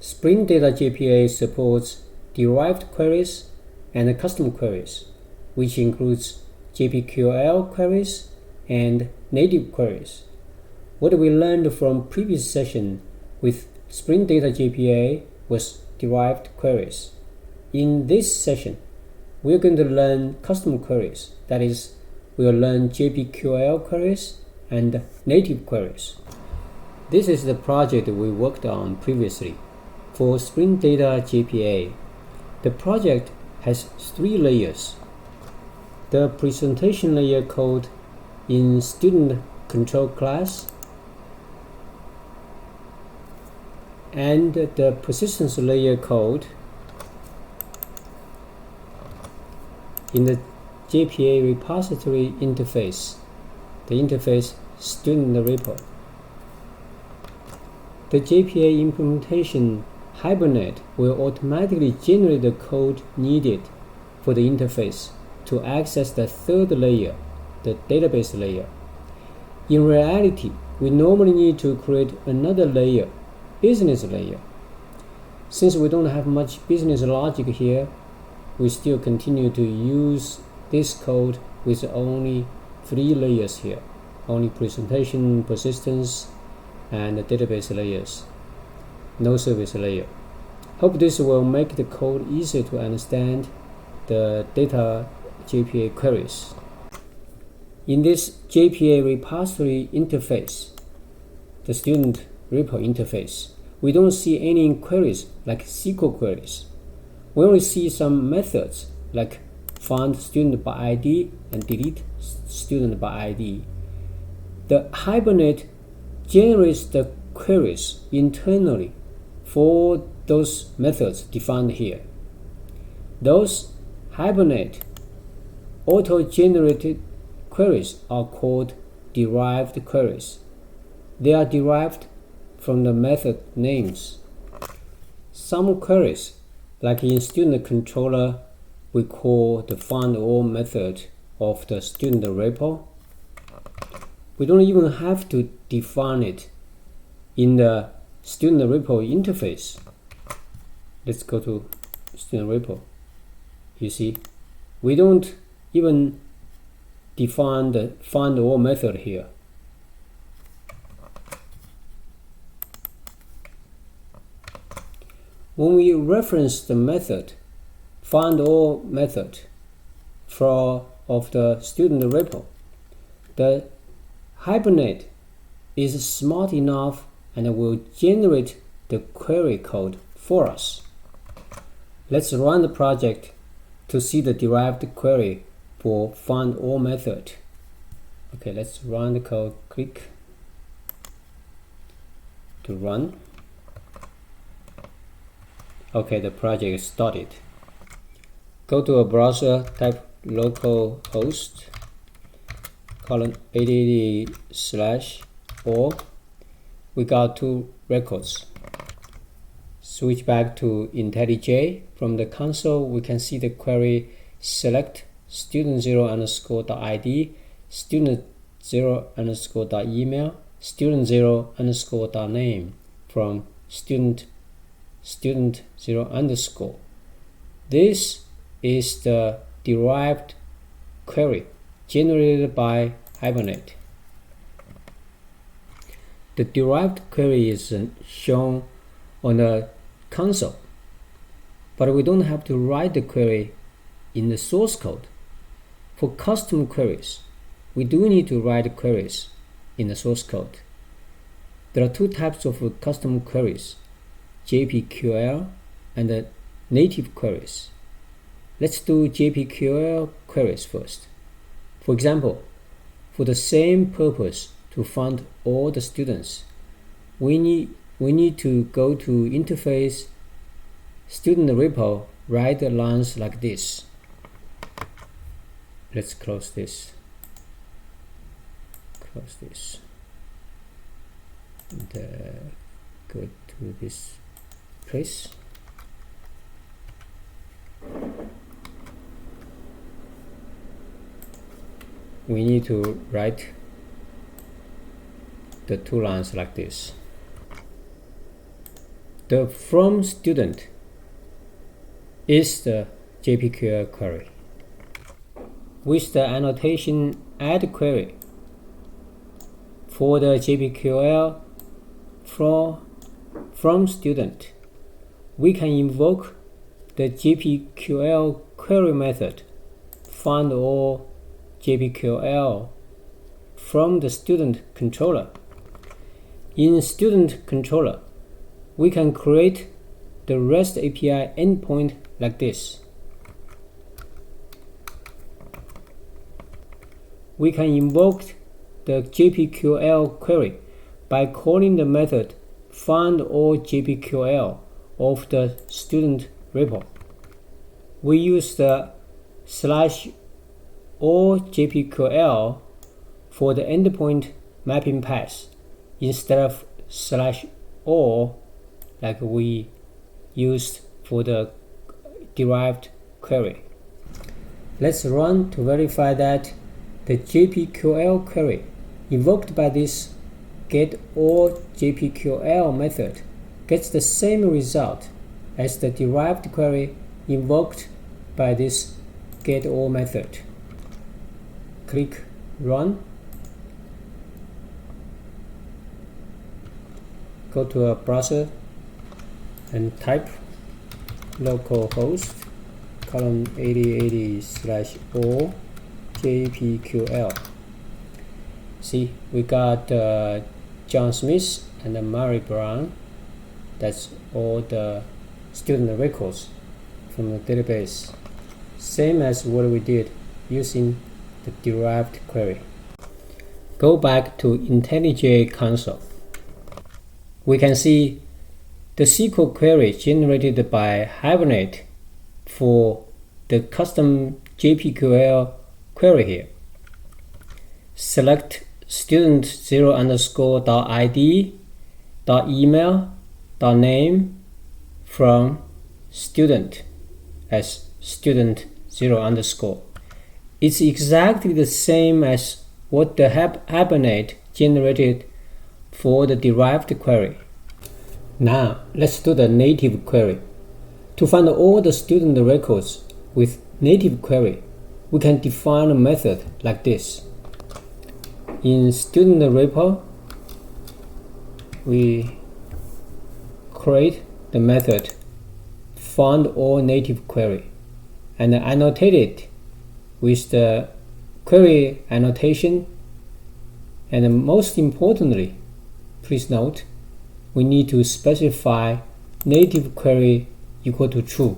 Spring Data JPA supports derived queries and custom queries, which includes JPQL queries and native queries. What we learned from previous session with Spring Data JPA was derived queries. In this session, we're going to learn custom queries. That is, we'll learn JPQL queries and native queries. This is the project we worked on previously. For Spring Data JPA, the project has 3 layers. The presentation layer code in student control class, and the positions layer code in the JPA repository interface, the interface student repo. The JPA implementation Hibernate will automatically generate the code needed for the interface to access the 3rd layer, the database layer. In reality, we normally need to create another layer, business layer. Since we don't have much business logic here, we still continue to use this code with only 3 layers here, only presentation, persistence, and the database layers, no service layer. Hope this will make the code easier to understand the data JPA queries. In this JPA repository interface, the student repo interface, we don't see any queries like SQL queries. We only see some methods like find student by ID and delete student by ID. The Hibernate generates the queries internally for those methods defined here. Those Hibernate auto-generated queries are called derived queries. They are derived from the method names. Some queries, like in student controller, we call the findAll method of the student repo. We don't even have to define it in the student repo interface. Let's go to student repo. You see, we don't even define the findAll method here. When we reference the method findAll method of the student repo, the Hibernate is smart enough and will generate the query code for us. Let's run the project to see the derived query for findAll method. Okay, let's run the code. Click to run. Okay, the project is started. Go to a browser, type localhost colon 8080/all. We got 2 records. Switch back to IntelliJ. From the console, we can see the query select student0_.id, student0_.email, student0_.name from student0_. This is the derived query generated by Hibernate. The derived query is shown on the console, but we don't have to write the query in the source code. For custom queries, we do need to write queries in the source code. There are 2 types of custom queries, JPQL and native queries. Let's do JPQL queries first. For example, for the same purpose, to find all the students, we need to go to interface student repo, write the lines like this. Let's close this. And go to this place. We need to write the 2 lines like this. the from student is the JPQL query with the annotation add query for the JPQL from student. We can invoke the JPQL query method find all JPQL from the student controller. In student controller, we can create the REST API endpoint like this. We can invoke the JPQL query by calling the method find all JPQL of the student repo. We use the /all JPQL for the endpoint mapping path instead of /all like we used for the derived query. Let's run to verify that the JPQL query invoked by this getAllJPQL method gets the same result as the derived query invoked by this getAll method. Click Run. Go to a browser and type localhost colon 8080/all JPQL. See, we got John Smith and Mary Brown. That's all the student records from the database. Same as what we did using the derived query. Go back to IntelliJ console. We can see the SQL query generated by Hibernate for the custom JPQL query here. Select student 0_.id, .email, .name from student as student 0_. It's exactly the same as what the Hibernate generated for the derived query. Now let's do the native query. To find all the student records with native query, we can define a method like this. In student repo, we create the method find all native query and annotate it with the query annotation, and most importantly, please note, we need to specify native query equal to true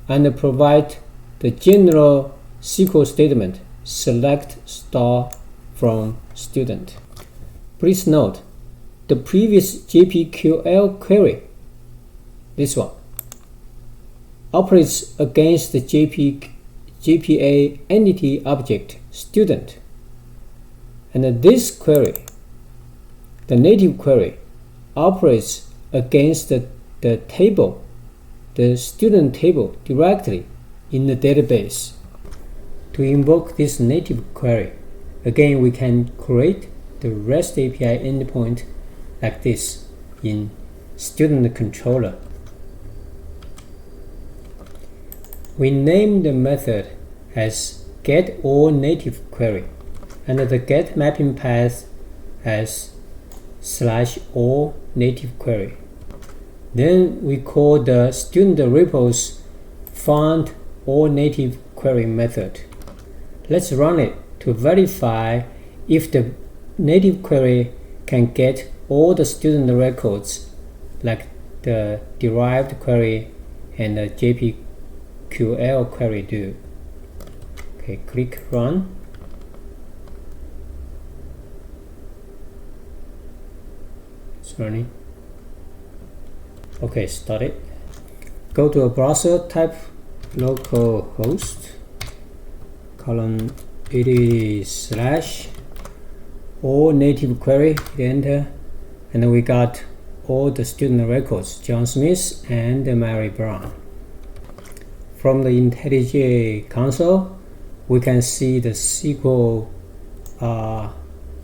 and provide the general SQL statement select star from student. Please note, the previous JPQL query, this one, operates against the JPA entity object student, and this query, the native query, operates against the table, the student table, directly in the database. To invoke this native query, again we can create the REST API endpoint like this in student controller. We name the method as getAllNativeQuery and the get mapping path as /allNativeQuery. Then we call the student repos find all native query method. Let's run it to verify if the native query can get all the student records like the derived query and the JPQL query do. Okay, click run. It's running. Okay, start it. Go to a browser, type localhost /all_native_query, hit enter, and then we got all the student records, John Smith and Mary Brown. From the IntelliJ console, we can see the SQL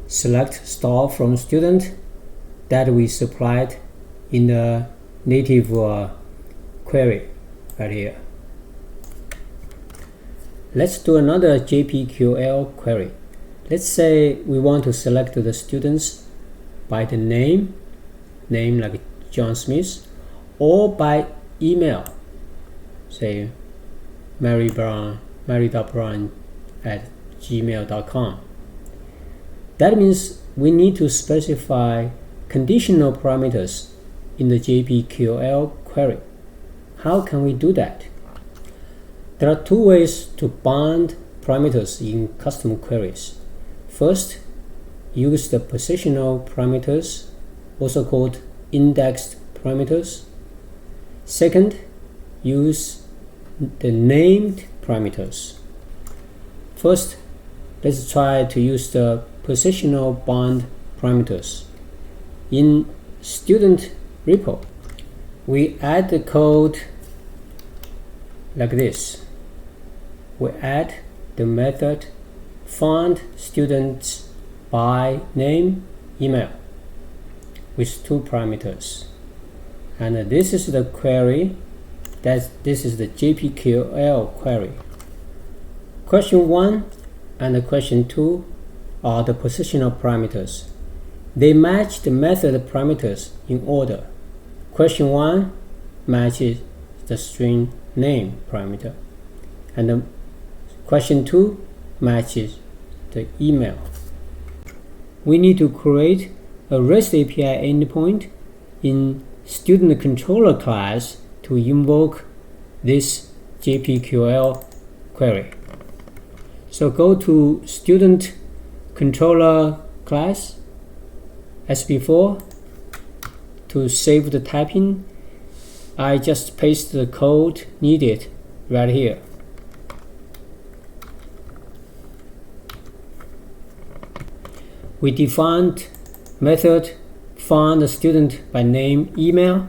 select star from student that we supplied in the native query right here. Let's do another JPQL query. Let's say we want to select the students by the name like John Smith, or by email, say mary.brown@gmail.com. That means we need to specify conditional parameters in the JPQL query. How can we do that? There are two ways to bind parameters in custom queries. First, use the positional parameters, also called indexed parameters. Second, use the named parameters. First, let's try to use the positional bind parameters. In student repo, we add the code like this. We add the method find students by name email with two parameters, and this is the query. This is the JPQL query. Question 1 and question 2 are the positional parameters. They match the method parameters in order. Question 1 matches the string name parameter, and the question 2 matches the email. We need to create a REST API endpoint in student controller class to invoke this JPQL query. So go to student controller class as before. To save the typing, I just paste the code needed right here. We defined method find the student by name email.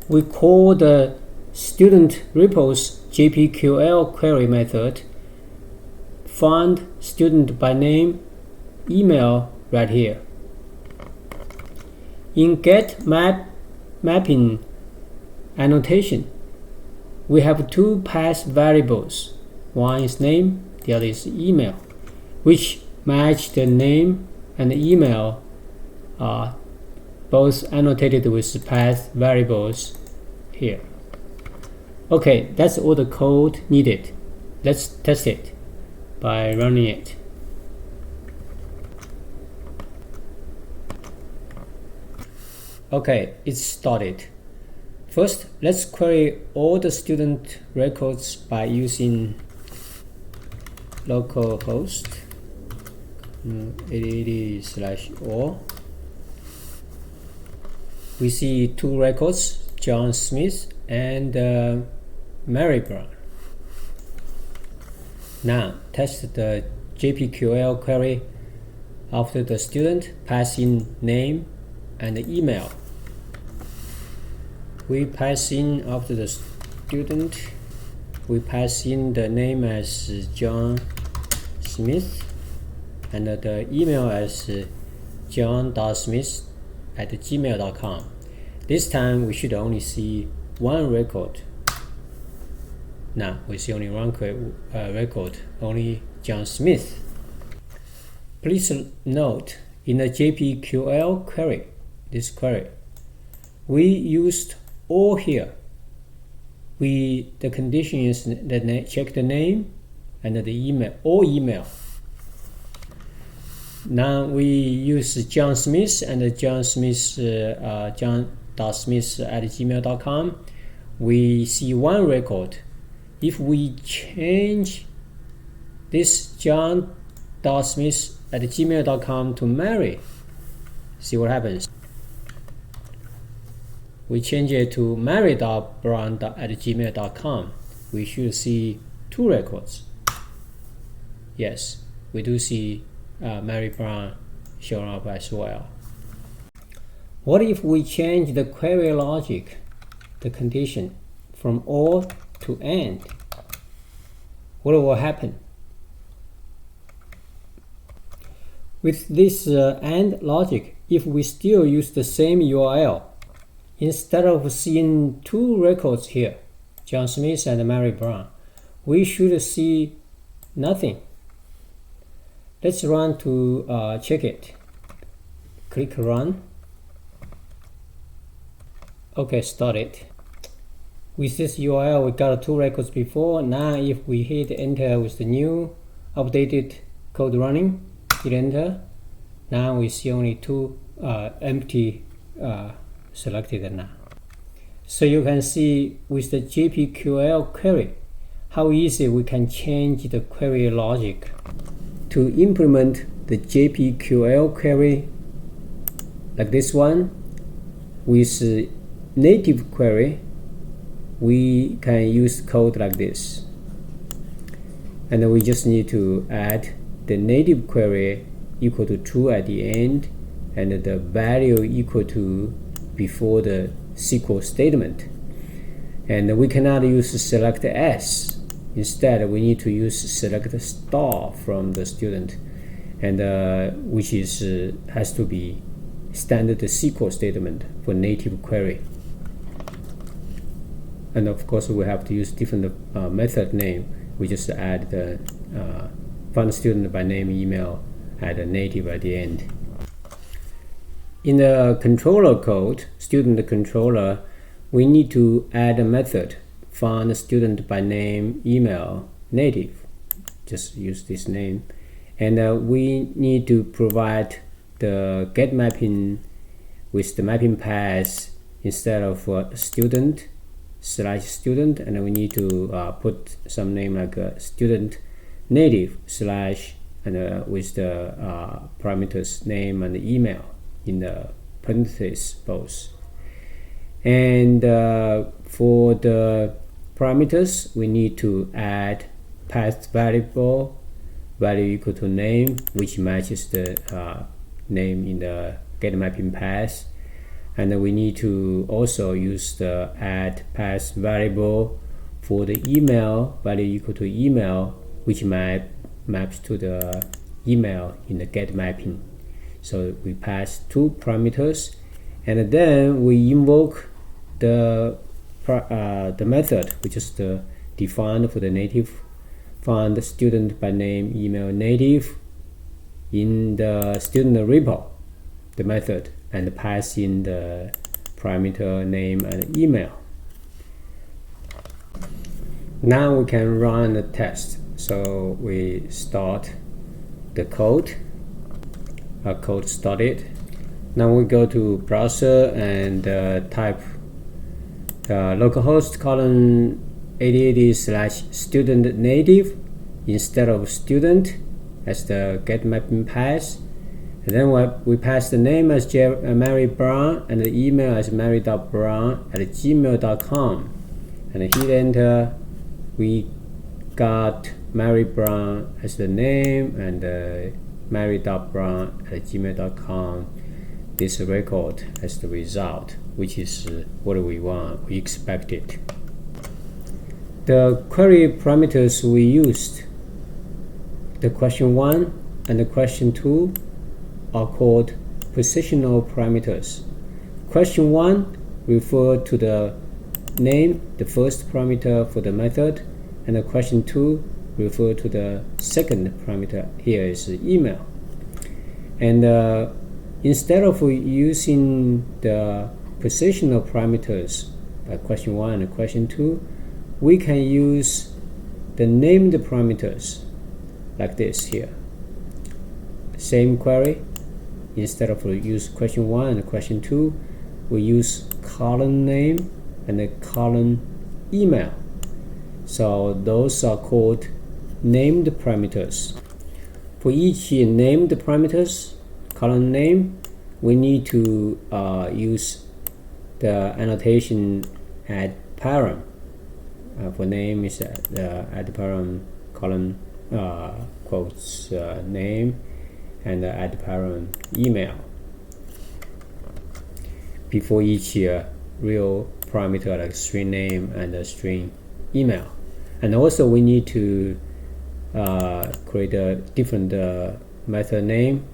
We call the student repos JPQL query method find student by name email right here. In get mapping annotation, we have two path variables. One is name, the other is email, which match the name and the email are both annotated with path variables here. Okay, that's all the code needed. Let's test it by running it. Okay, it's started. First, let's query all the student records by using localhost 80/all. We see two records, John Smith and Mary Brown. Now test the JPQL query after the student pass in name and email. We pass in after the student, we pass in the name as John Smith and the email as john.smith@gmail.com. This time we should only see one record. Now we see only one record, only John Smith. Please note, in the JPQL query, this query, we used all here. The condition is that check the name and the email, or email. Now we use John Smith and john.smith@gmail.com. We see one record. If we change this john.smith@gmail.com to Mary, see what happens. We change it to mary.brown@gmail.com. We should see two records. Yes, we do see Mary Brown showing up as well. What if we change the query logic, the condition, from or to and? What will happen? With this and logic, if we still use the same URL, instead of seeing two records here, John Smith and Mary Brown, we should see nothing. Let's run to check it. Click run. Okay, start it. With this URL, we got two records before. Now if we hit enter with the new updated code running, hit enter. Now we see only two empty selected now. So you can see with the JPQL query, how easy we can change the query logic. To implement the JPQL query like this one, with native query, we can use code like this. And we just need to add the native query equal to true at the end, and the value equal to before the SQL statement. And we cannot use select S. Instead, we need to use select star from the student, and which is has to be standard SQL statement for native query. And of course, we have to use different method name. We just add the find student by name, email, add a native at the end. In the controller code, student controller, we need to add a method find student by name, email, native. Just use this name. And we need to provide the get mapping with the mapping path instead of student / student, and we need to put some name like student native / and with the parameters name and email in the parentheses both. And for the parameters, we need to add path variable value equal to name, which matches the name in the get mapping path. And we need to also use the add path variable for the email value equal to email, which maps to the email in the get mapping. So we pass two parameters, and then we invoke the method which is defined for the native find student by name, email, native in the student repo, the method, and pass in the parameter name and email. Now we can run the test. So we start the code. Our code started. Now we go to browser and type localhost colon 8080/student native instead of student as the get mapping path. And then we pass the name as Mary Brown and the email as mary.brown@gmail.com, and hit enter. We got Mary Brown as the name and mary.brown@gmail.com, this record as the result, which is what we want, we expected. The query parameters we used, the question 1 and the question 2, are called positional parameters. Question 1 refers to the name, the first parameter for the method, and the question 2 refers to the second parameter. Here is the email. And instead of using the positional parameters by question 1 and question 2, we can use the named parameters like this here. Same query. Instead of use question 1 and question 2, we use column name and the column email. So those are called named parameters. For each named parameters, column name, we need to use the annotation add param. For name is the add param column quotes name, and add param email before each real parameter like string name and string email. And also we need to create a different method name,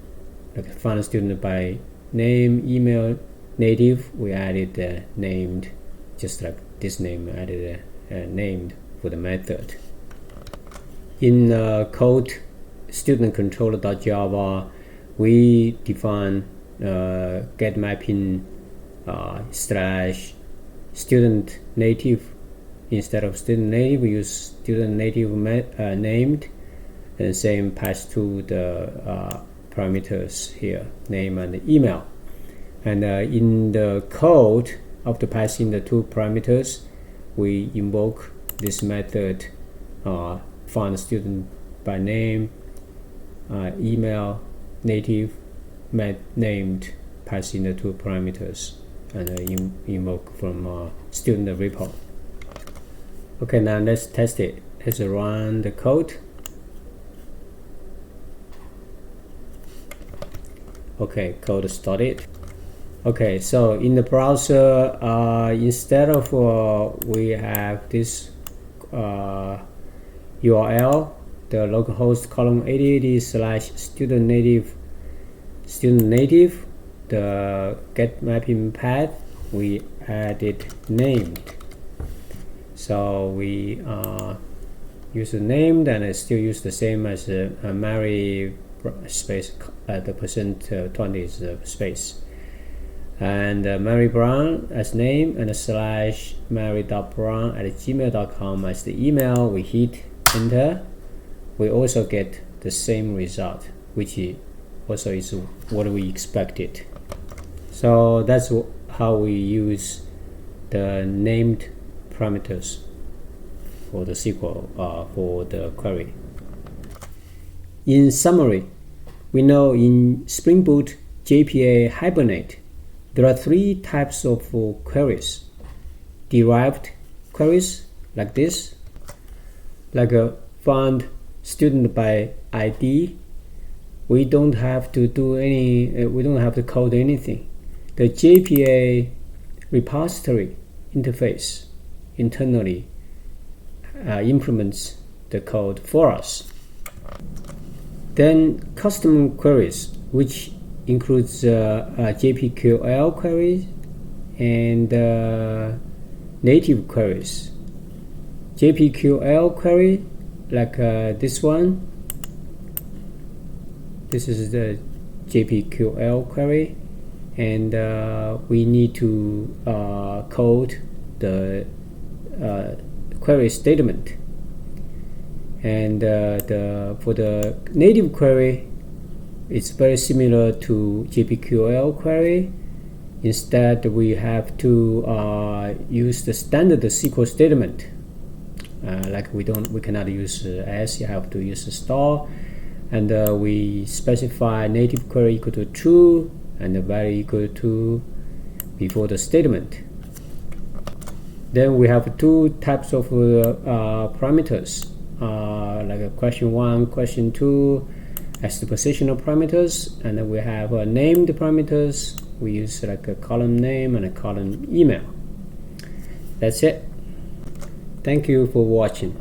like find student by name, email, native, we added named, just like this name, added named for the method. In code student controller.java, we define get mapping slash student native. Instead of student native, we use student native named, and same pass to the parameters here, name and email. And in the code, after passing the two parameters, we invoke this method, find student by name, email, native, named, passing the two parameters, and invoke from student repo. Okay, now let's test it. Let's run the code. Okay, code started. Okay, so in the browser, instead of we have this URL, the localhost column 8080/student native, the get mapping path, we added named. So we use the named, and I still use the same as Mary space, the %20 is space, and Mary Brown as name, and slash mary.brown@gmail.com as the email. We hit enter. We also get the same result, which also is what we expected. So that's how we use the named parameters for the SQL for the query. In summary, we know in Spring Boot JPA Hibernate, there are three types of queries. Derived queries, like this, like a find student by ID. We don't have to do any, we don't have to code anything. The JPA repository interface internally implements the code for us. Then custom queries, which includes JPQL queries and native queries. JPQL query, like this one. This is the JPQL query, and we need to code the query statement. And for the native query, it's very similar to JPQL query. Instead, we have to use the standard SQL statement. Like we cannot use as, you have to use the star, and we specify native query equal to true and the value equal to before the statement. Then we have two types of parameters, like a question 1, question 2 as the positional parameters, and then we have named parameters. We use like a column name and a column email. That's it. Thank you for watching.